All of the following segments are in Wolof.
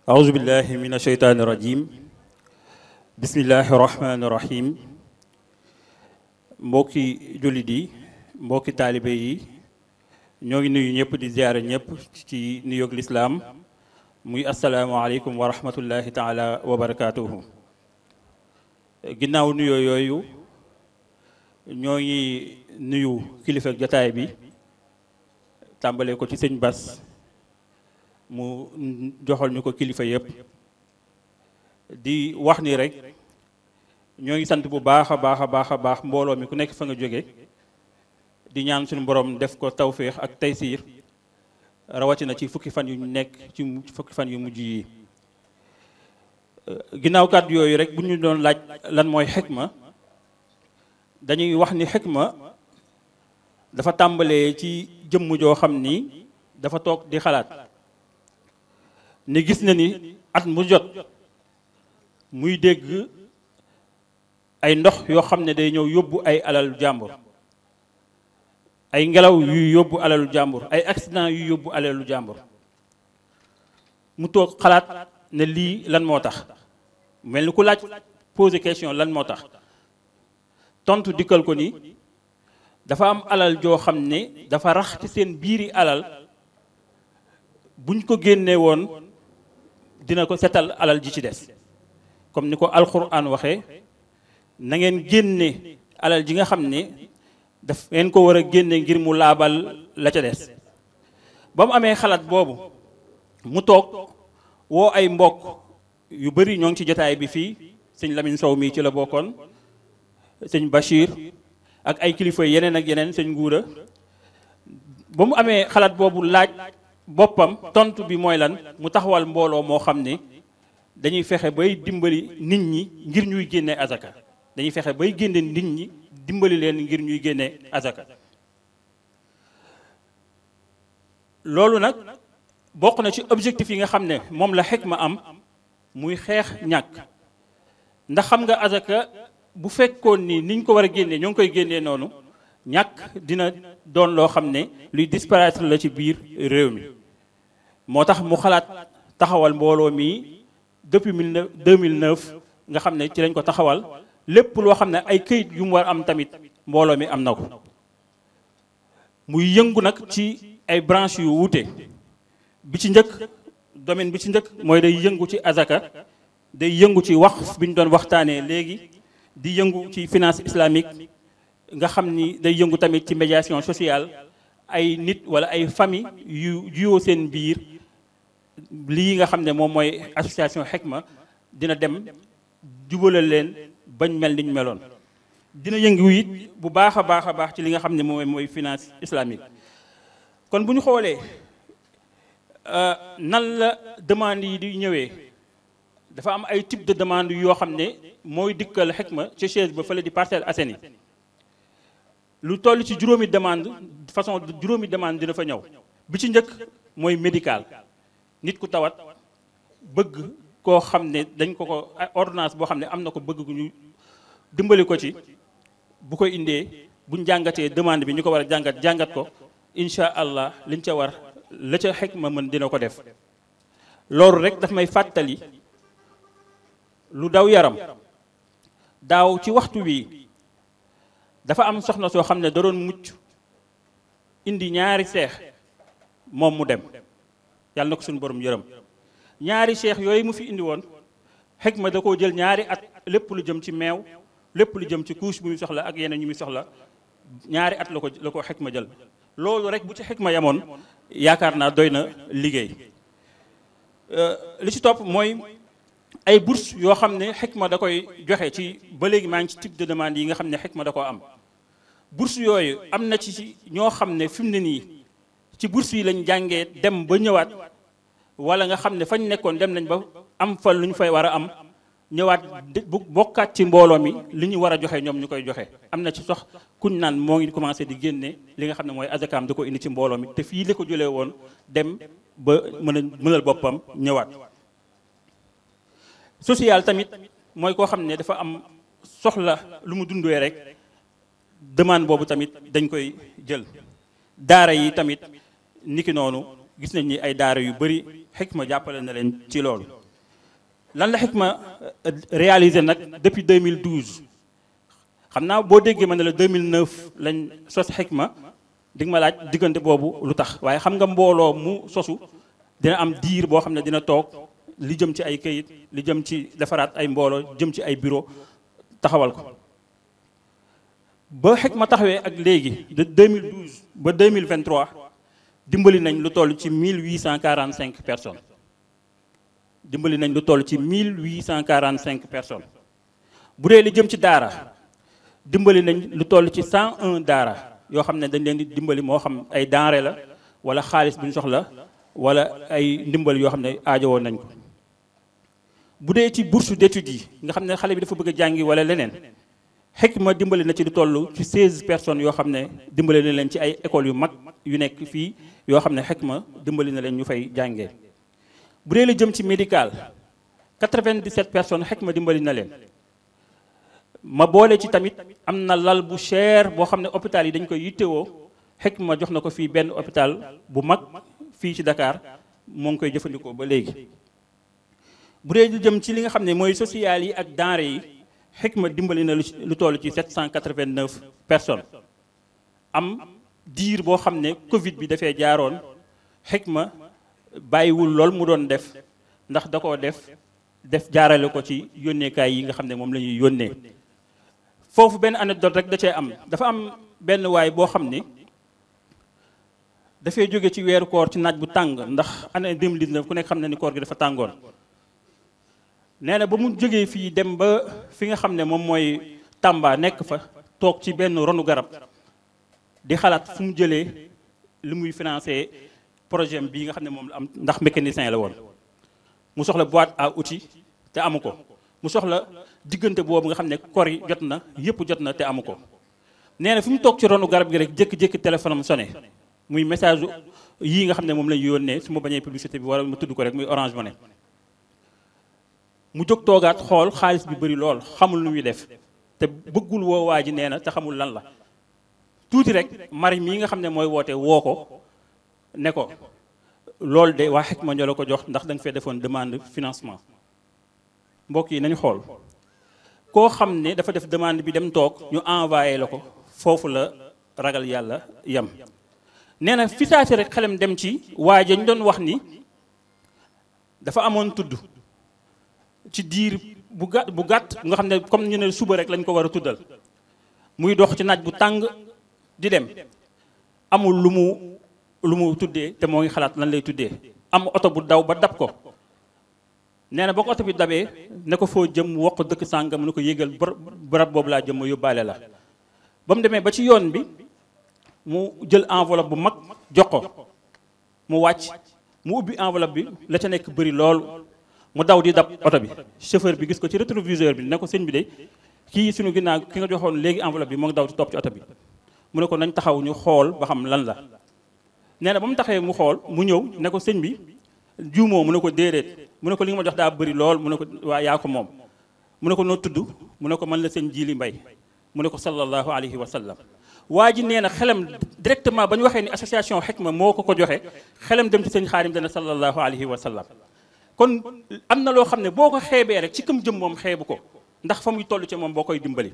أعوذ بالله من الشيطان الرجيم بسم الله الرحمن الرحيم mbokki jullit yi mbokki taalibe yi ñoo ngi nuyu ñëpp di ziyaare ñëpp ci nuyoog lislaam muy asalaamaaleykum wa rahmatullahi taala wa barakaatuhu. ginnaaw nuyoo yooyu ñoo ngi nuyu kilifa jotaay bi tàmbalee ko ci sëñ Bas mu joxal ñu ko kilifa yëpp di wax ni rek ñoo ngi sant bu baax a baax mbooloo mi ku nekk fa nga jóge di ñaan suñu borom def ko tawféex ak taysiir rawatina ci fukki fan yu nekk ci fukki fan yu mujj yi. ginnaaw kàddu yooyu rek bu ñu doon laaj lan mooy xikma dañuy wax ni xikma dafa tàmbalee ci jëmm joo xam ni dafa toog di xalaat ni gis na ni at mu jot muy dégg ay ndox yoo xam ne day ñëw yóbbu ay alalu jàmbur, ay ngelaw yuy yóbbu alalu jàmbur, ay accident yuy yóbbu alalu jàmbur. mu toog xalaat ne lii lan moo tax, mel ni ku laaj poser question lan moo tax. tontu dikkal ko ni dafa am alal joo xam ne dafa rax ci seen biiri alal, buñ ko génnee woon dina ko setal alal ji ci des. comme ni ko alquran waxee, na ngeen génne alal ji nga xam ne daf ngeen ko war a génne ngir mu laabal la ca des. ba mu amee xalaat boobu mu toog woo ay mbokk yu bari, ñoo ngi ci jotaay bi fii, sëñ Lamine Sow mii ci la bokkoon, sëñ Bachir ak ay kilifa yeneen ak yeneen, sëñ Nguura. ba mu amee xalaat boobu laaj boppam tontu bi mooy lan, mu taxawal mbooloo moo xam ne dañuy fexe bay dimbali nit ñi ngir ñuy génne azaka. dañuy fexe bay génne nit ñi dimbali leen ngir ñuy génne azaka. loolu nag bokk na ci objectif yi nga xam ne moom la xikma am, muy xeex ñàkk. ndax xam nga azaka bu fekkoon ni niñ ko war a génnee ñoo ngi koy génnee noonu, ñàkk dina doon loo xam ne luy disparaître la ci biir réew mi. moo tax mu xalaat taxawal mbooloo mi depuis 2009 nga xam ne ci lañ ko taxawal. lépp loo xam ne ay këyit yu mu war am tamit mbooloo mi am na ko. muy yëngu nag ci ay branches yu wuute. bi ci njëkk, domaine bi ci njëkk mooy day yëngu ci azaka, day yëngu ci waqf bi ñu doon waxtaanee léegi, di yëngu ci finance islamique, nga xam ni day yëngu tamit ci médiation sociale. ay nit wala ay famille yu juyoo seen biir, lii nga xam ne moom mooy association xikma dina dem jubale leen bañ mel niñ meloon. dina yëngu it bu baax a baax ci li nga xam ne mooy finance islamique. kon bu ñu xoolee nan la demande yi di ñëwee, dafa am ay type de demande yoo xam ne mooy dikkal xikma ci chaise ba fële di Parcelles Assainies. lu toll ci juróomi demande dina fa ñëw. bi ci njëkk mooy médical, nit ku tawat bëgg koo xam ne dañ ko ordonnance boo xam ne am na ko, bëgg ñu dimbali ko ci. bu koy indee buñ jàngatee demande bi ñu ko war a jàngat ko, incha allah liñ ca war la ca xikma mën dina ko def. loolu rek daf may fàttali lu daw yaram. daaw ci waxtu wi dafa am soxna soo xam ne da doon mucc, indi ñaari seex moom mu dem, yàlla na ko suñu borom yërëm. ñaari seex yooyu mu fi indi woon, xikma da koo jël ñaari at, lépp lu jëm ci meew, lépp lu jëm ci couche bu muy soxla ak yeneen ñu muy soxla, ñaari at la ko xikma jël. loolu rek bu ci xikma yamoon yaakaar naa doy na liggéey. li ci topp mooy ay bourse yoo xam ne xikma da koy joxe ci, ba léegi maa ngi ci type de demande yi nga xam ne xikma da koo am. bourse yooyu am na ci ñoo xam ne fi mu ne nii ci bourse yi lañ jàngee dem ba ñëwaat, wala nga xam ne fañ nekkoon dem nañ ba am fa lu ñu fay war a am, ñëwaat bokkaat ci mbooloo mi li ñu war a joxe ñoom ñu koy joxe. am na ci sax kuñ naan moo ngi commencé di génne li nga xam ne mooy azakaam da ko indi ci mbooloo mi, te fii la ko jëlee woon dem ba mënal boppam ñëwaat. social tamit mooy koo xam ne dafa am soxla lu mu dundee rek, demande boobu tamit dañ koy jël. daara yi tamit niki noonu gis nañ ni ay daara yu bari xikma jàppale na leen ci loolu. lan la xikma réalisé nag depuis 2012 xam naa boo déggee ma ne la 2009 lañ sos xikma di nga ma laaj diggante boobu lu tax waaye xam nga mbooloo mu sosu dina am diir boo xam ne dina toog li jëm ci ay këyit li jëm ci defaraat ay mbooloo jëm ci ay bureau taxawal ko ba xikma taxawee ak léegi de 2012 ba 2023 dimbali nañ lu toll ci 1845 personnes dimbali nañ lu toll ci 1845 personnes bu dee li jëm ci daara dimbali nañ lu toll ci 101 daara yoo xam ne dañ leen di dimbali moo xam ay denrée la wala xaalis bu ñu soxla wala ay ndimbal yoo xam ne aajowoo nañ ko bu dee ci bourse d'études yi nga xam ne xale bi dafa bëgg a jàngi wala leneen xikma dimbali na ci lu toll ci 16 personnes yoo xam ne dimbali na leen ci ay écoles yu mag yu nekk fii yoo xam ne xikma dimbali na leen ñu fay jàngee bu dee la jëm ci médical 97 personnes xikma dimbali na leen ma boole ci tamit am na lal bu cher boo xam ne hôpital yi dañ koy yittewoo xikma jox na ko fii benn hôpital bu mag fii ci Dakar moo ngi koy jëfandikoo ba léegi bu dee lu jëm ci li nga xam ne mooy social yi ak denrée yi xikma dimbali na lu toll ci 789 personnes am diir boo xam ne Covid bi dafee jaaroon xikma bàyyiwul lool mu doon def ndax da koo def jaarale ko ci yónneekaay yi nga xam ne moom la ñuy yónnee foofu benn anecdote rek da cee am dafa am benn waay boo xam ne dafay jóge ci weeru koor ci naaj bu tàng ndax année 2019 ku nekk xam ne ni koor gi dafa tàngoon nee na ba mu jógee fii dem ba fi nga xam ne moom mooy Tamba nekk fa toog ci benn ronu garab di xalaat fu mu jëlee li muy financé projet bii nga xam ne moom la am ndax mécanicien la woon mu soxla boîte à outils te amu ko mu soxla diggante boobu nga xam ne kor yi jot na yëpp jot na te amu ko nee na fi mu toog ci ronu garab gi rek jékki-jékki téléphone am sonné muy message yii nga xam ne moom la ñu yónnee su ma bañee publicité bi wala ma tudd ko rek muy Orange Money mu jóg toogaat xool xaalis bi bëri lool xamul nu muy def te bëggul woo waa ji nee na te xamul lan la tuuti rek mari mii nga xam ne mooy woote woo ko ne ko loolu de waa xikma ñoo la ko jox ndax da nga fee defoon demande financement mbokk yi nañu xool koo xam ne dafa def demande bi dem toog ñu envoyé la ko foofu la ragal yàlla yem nee na fi saasi rek xelam dem ci waa ja ñu doon wax ni dafa amoon tudd ci diir bu gàtt nga xam ne comme ñu ne suba rek lañ ko war a tuddal muy dox ci naaj bu tàng di dem amul lu mu tuddee te moo ngi xalaat lan lay tuddee am oto bu daw ba dab ko nee na ba ko oto bi dabee ne ko foo jëm mu wax ko dëkk sàngam ne ko yégal barab boobu laa jëm ma yóbbaale la ba mu demee ba ci yoon bi mu jël enveloppe bu mag jox ko mu wàcc mu ubbi enveloppe bi la ca nekk bëri lool mu daw di dab oto bi chauffeur bi gis ko ci rétroviseur bi ne ko sëñ bi de kii suñu ginnaaw ki nga joxoon léegi enveloppe bi moo ngi daw di topp ci oto bi mu ne ko nañ taxaw ñu xool ba xam lan la nee na ba mu taxee mu xool mu ñëw ne ko sëñ bi juumoo mu ne ko déedéet mu ne ko li nga ma jox daa bëri lool mu ne ko waa yaa ko moom mu ne ko noo tudd mu ne ko man la sëñ Jili Mbay mu ne ko sallallahu alayhi wa sallam waa ji nee na xelam directement ba ñu waxee ni association xikma moo ko joxe xelam dem ci sëñ Xaadim dana sallallahu alayhi wa sallam kon am na loo xam ne boo ko xeebee rek ci këm jëm moom xeebu ko ndax fa muy toll ci moom boo koy dimbali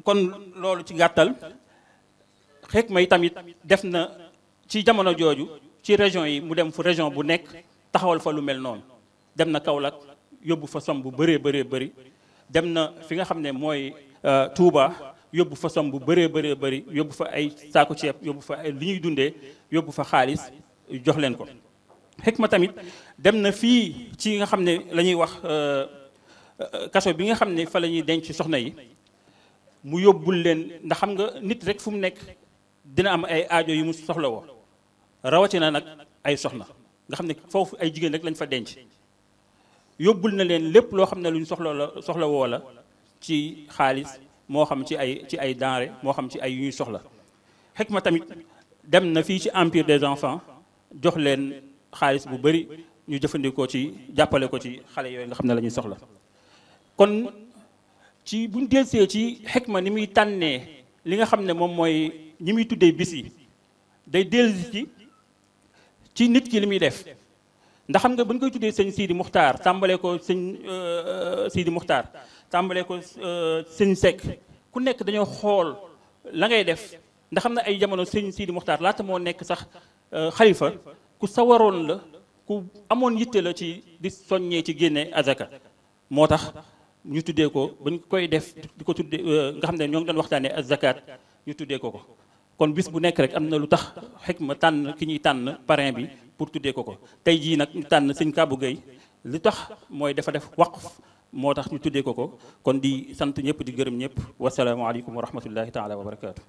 kon loolu ci gàttal xikma yi tamit def na ci jamono jooju ci région yi mu dem fu région bu nekk taxawal fa lu mel noonu dem na Kaolack yóbbu fa som bu bëree bëri dem na fi nga xam ne mooy Touba yóbbu fa som bu bëree bëri yóbbu fa ay saako ceeb yóbbu fa ay li ñuy dundee yóbbu fa xaalis jox leen ko xikma tamit dem na fii ci nga xam ne la ñuy wax kaso bi nga xam ne fa la ñuy denc soxna yi mu yóbbul leen ndax xam nga nit rek fu mu nekk dina am ay aajo yu mu soxla woo rawatina nag ay soxna nga xam ne foofu ay jigéen rek lañ fa denc yóbbul na leen lépp loo xam ne luñ soxla woo la ci xaalis moo xam ci ay denrées moo xam ci ay yu ñuy soxla xikma tamit dem na fii ci Empire des enfants jox leen xaalis bu bëri ñu jëfandikoo ci jàppale ko ci xale yooyu nga xam ne la ñuy soxla kon ci buñ delsee ci xikma ni muy tànnee li nga xam ne moom mooy ñi muy tuddee bis yi day dellusi ci nit ki li muy def ndax xam nga bu ñu koy tuddee sëñ Sidi Muxtaar tàmbalee ko sëñ Sidi Muxtaar tàmbalee ko sëñ Seck ku nekk dañoo xool la ngay def ndax xam na ay jamono sëñ Sidi Muxtaar laata moo nekk sax xalifa ku sawaroon la ku amoon yitte la ci di soññee ci génne azaka moo tax ñu tuddee ko bañ koy def di ko tuddee nga xam ne ñoo ngi doon waxtaanee azakat ñu tuddee ko kon bis bu nekk rek am na lu tax Hikma tànn ki ñuy tànn parrain bi pour tuddee ko tey jii nag ñu tànn sëñ Kabou Gueye li tax mooy dafa def waqf moo tax ñu tuddee ko kon di sant ñëpp di gërëm ñëpp wasalaamaaleykum wa rahmatullahi taala wa barakaatu.